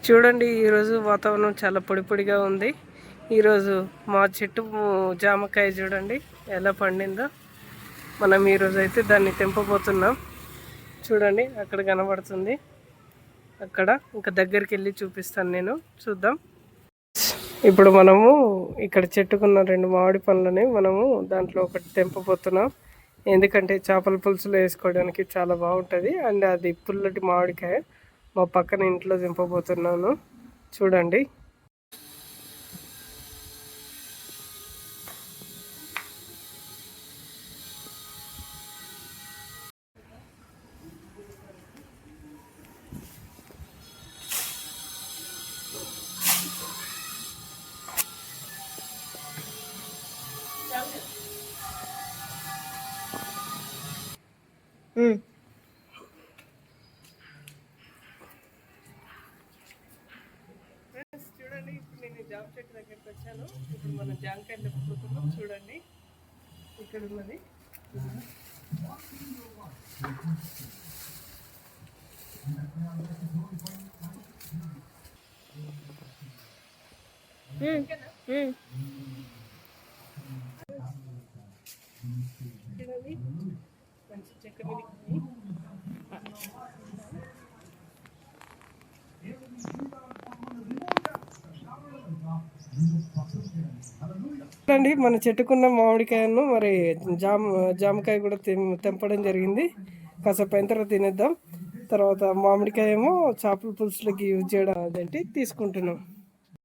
చూడండి, ఈరోజు వాతావరణం చాలా పొడి పొడిగా ఉంది. ఈరోజు మా చెట్టు జామకాయ చూడండి ఎలా పండిందో. మనం ఈరోజు అయితే దాన్ని తెంపబోతున్నాం. చూడండి అక్కడ కనబడుతుంది. అక్కడ ఇంకా దగ్గరికి వెళ్ళి చూపిస్తాను నేను, చూద్దాం. ఇప్పుడు మనము ఇక్కడ చెట్టుకున్న 2 మామిడి పండ్లని మనము దాంట్లో ఒకటి తెంపబోతున్నాం. ఎందుకంటే చేపల పులుసులో వేసుకోవడానికి చాలా బాగుంటుంది. అండ్ అది పుల్లటి మామిడికాయ మా పక్కన ఇంట్లో దింపబోతున్నాను. చూడండి. చూడండి, ఇప్పుడు నేను జామ చెట్టు దగ్గరికి వచ్చాను. ఇప్పుడు మనం జామకాయలు తెప్పుకుంటున్నాం. చూడండి ఇక్కడ ఉన్నది. చూడండి మంచి చెక్క మీద అండి మన చెట్టుకున్న మామిడికాయను మరి జామకాయ కూడా తెంపడం జరిగింది. కాసేపు అయిన తర్వాత తినేద్దాం. తర్వాత మామిడికాయ ఏమో చేపల పులుసులకి యూజ్ చేయడం అదేంటి తీసుకుంటున్నాం.